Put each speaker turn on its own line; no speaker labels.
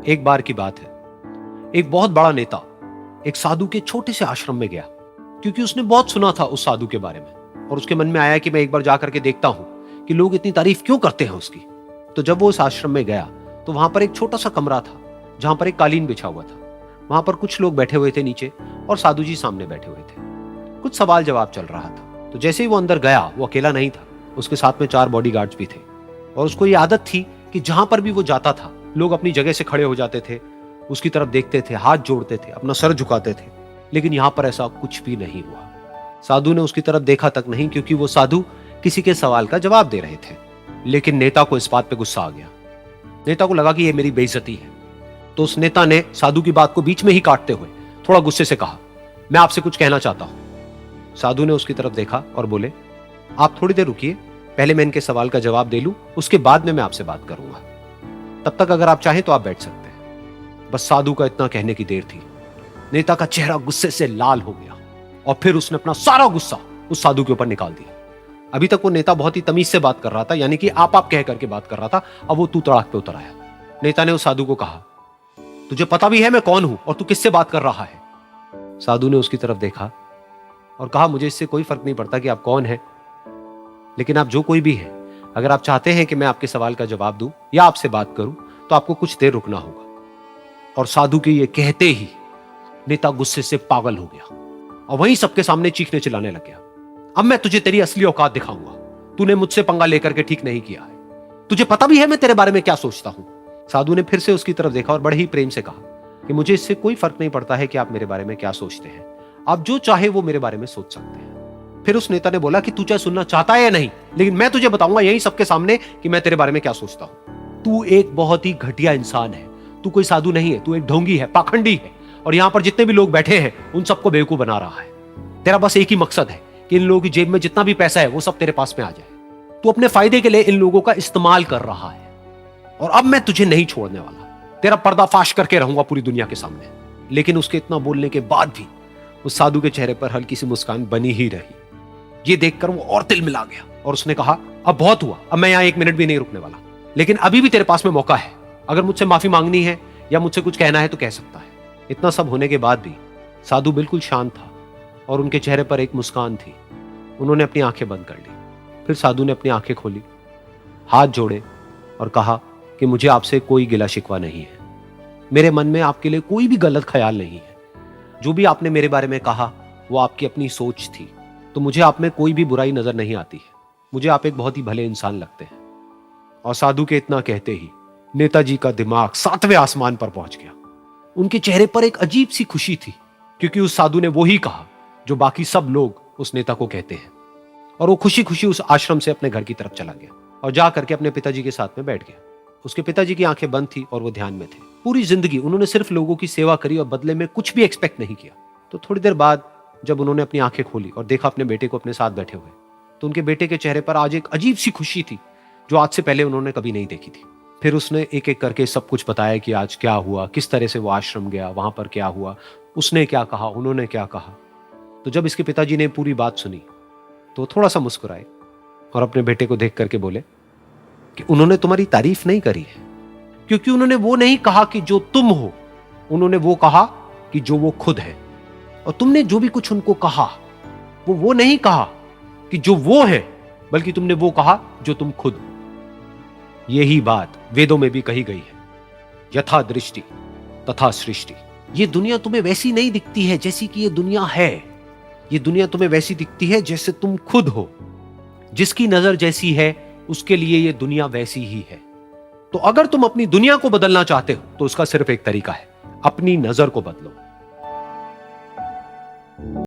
एक बार की बात है, एक बहुत बड़ा नेता एक साधु के छोटे से आश्रम में गया, क्योंकि उसने बहुत सुना था उस साधु के बारे में और उसके मन में आया कि मैं एक बार जाकर के देखता हूं कि लोग इतनी तारीफ क्यों करते हैं उसकी। तो जब वो उस आश्रम में गया तो वहां पर एक छोटा सा कमरा था जहां पर एक कालीन बिछा हुआ था। वहां पर कुछ लोग बैठे हुए थे नीचे और साधु जी सामने बैठे हुए थे। कुछ सवाल जवाब चल रहा था। तो जैसे ही वो अंदर गया, वो अकेला नहीं था, उसके साथ में 4 बॉडीगार्ड्स भी थे और उसको ये आदत थी कि जहां पर भी वो जाता था लोग अपनी जगह से खड़े हो जाते थे, उसकी तरफ देखते थे, हाथ जोड़ते थे, अपना सर झुकाते थे। लेकिन यहां पर ऐसा कुछ भी नहीं हुआ। साधु ने उसकी तरफ देखा तक नहीं, क्योंकि वो साधु किसी के सवाल का जवाब दे रहे थे। लेकिन नेता को इस बात पे गुस्सा आ गया। नेता को लगा कि ये मेरी बेइज्जती है। तो उस नेता ने साधु की बात को बीच में ही काटते हुए थोड़ा गुस्से से कहा, मैं आपसे कुछ कहना चाहता हूं। साधु ने उसकी तरफ देखा और बोले, आप थोड़ी देर रुकिए, पहले मैं इनके सवाल का जवाब दे लूं, उसके बाद में मैं आपसे बात करूंगा। तब तक अगर आप चाहें तो आप बैठ सकते हैं। बस साधु का इतना कहने की देर थी, नेता का चेहरा गुस्से से लाल हो गया और फिर उसने अपना सारा गुस्सा उस साधु के ऊपर निकाल दिया। अभी तक वो नेता बहुत ही तमीज से बात कर रहा था, यानी कि आप कह करके बात कर रहा था। अब वो तू तड़ाक पे उतर आया। नेता ने उस साधु को कहा, तुझे पता भी है मैं कौन हूं और तू किससे बात कर रहा है? साधु ने उसकी तरफ देखा और कहा, मुझे इससे कोई फर्क नहीं पड़ता कि आप कौन हैं, लेकिन आप जो कोई भी हैं, अगर आप चाहते हैं कि मैं आपके सवाल का जवाब दूं या आपसे बात करूं तो आपको कुछ देर रुकना होगा। और साधु के ये कहते ही नेता गुस्से से पागल हो गया और वहीं सबके सामने चीखने चिल्लाने लग गया, अब मैं तुझे तेरी असली औकात दिखाऊंगा। तूने मुझसे पंगा लेकर के ठीक नहीं किया है। तुझे पता भी है मैं तेरे बारे में क्या सोचता हूं। साधु ने फिर से उसकी तरफ देखा और बड़े ही प्रेम से कहा कि मुझे इससे कोई फर्क नहीं पड़ता है कि आप मेरे बारे में क्या सोचते हैं। आप जो चाहे वो मेरे बारे में सोच सकते हैं। फिर उस नेता ने बोला कि तू चाहे सुनना चाहता है या नहीं, लेकिन मैं तुझे बताऊंगा यही सबके सामने कि मैं तेरे बारे में क्या सोचता हूं। तू एक बहुत ही घटिया इंसान है। तू कोई साधु नहीं है, तू एक ढोंगी है, पाखंडी है और यहां पर जितने भी लोग बैठे हैं उन सबको बेवकूफ बना रहा है। तेरा बस एक ही मकसद है कि इन लोगों की जेब में जितना भी पैसा है वो सब तेरे पास में आ जाए। तू अपने फायदे के लिए इन लोगों का इस्तेमाल कर रहा है और अब मैं तुझे नहीं छोड़ने वाला। तेरा पर्दाफाश करके रहूंगा पूरी दुनिया के सामने। लेकिन उसके इतना बोलने के बाद भी उस साधु के चेहरे पर हल्की सी मुस्कान बनी ही रही। ये देखकर वो और तिल मिला गया और उसने कहा, अब बहुत हुआ, अब मैं यहां 1 मिनट भी नहीं रुकने वाला। लेकिन अभी भी तेरे पास में मौका है। अगर मुझसे माफी मांगनी है या मुझसे कुछ कहना है तो कह सकता है। इतना सब होने के बाद भी साधु बिल्कुल शांत था और उनके चेहरे पर एक मुस्कान थी। उन्होंने अपनी आंखें बंद कर ली। फिर साधु ने अपनी आंखें खोली, हाथ जोड़े और कहा कि मुझे आपसे कोई गिला शिकवा नहीं है। मेरे मन में आपके लिए कोई भी गलत ख्याल नहीं है। जो भी आपने मेरे बारे में कहा वो आपकी अपनी सोच थी। तो मुझे आप में कोई भी बुराई नजर नहीं आती है। मुझे आप एक बहुत ही भले इंसान लगते हैं। और साधु के इतना कहते ही नेताजी का दिमाग 7वें आसमान पर पहुंच गया। उनके चेहरे पर एक अजीब सी खुशी थी, क्योंकि उस साधु ने वो ही कहा जो बाकी सब लोग उस नेता को कहते हैं। और वो खुशी खुशी उस आश्रम से अपने घर की तरफ चला गया और जा करके अपने पिताजी के साथ में बैठ गया। उसके पिताजी की आंखें बंद थी और वो ध्यान में थे। पूरी जिंदगी उन्होंने सिर्फ लोगों की सेवा करी और बदले में कुछ भी एक्सपेक्ट नहीं किया। तो थोड़ी देर बाद जब उन्होंने अपनी आंखें खोली और देखा अपने बेटे को अपने साथ बैठे हुए, तो उनके बेटे के चेहरे पर आज एक अजीब सी खुशी थी जो आज से पहले उन्होंने कभी नहीं देखी थी। फिर उसने एक एक करके सब कुछ बताया कि आज क्या हुआ, किस तरह से वो आश्रम गया, वहां पर क्या हुआ, उसने क्या कहा, उन्होंने क्या कहा। तो जब इसके पिताजी ने पूरी बात सुनी तो थोड़ा सा मुस्कुराए और अपने बेटे को देख करके बोले कि उन्होंने तुम्हारी तारीफ नहीं करी है, क्योंकि उन्होंने वो नहीं कहा कि जो तुम हो, उन्होंने वो कहा कि जो वो खुद है। और तुमने जो भी कुछ उनको कहा वो नहीं कहा कि जो वो है, बल्कि तुमने वो कहा जो तुम खुद हो। यही बात वेदों में भी कही गई है, यथा दृष्टि तथा सृष्टि। ये दुनिया तुम्हें वैसी नहीं दिखती है जैसी कि ये दुनिया है। ये दुनिया तुम्हें वैसी दिखती है जैसे तुम खुद हो। जिसकी नजर जैसी है उसके लिए ये दुनिया वैसी ही है। तो अगर तुम अपनी दुनिया को बदलना चाहते हो तो उसका सिर्फ एक तरीका है, अपनी नजर को बदलो।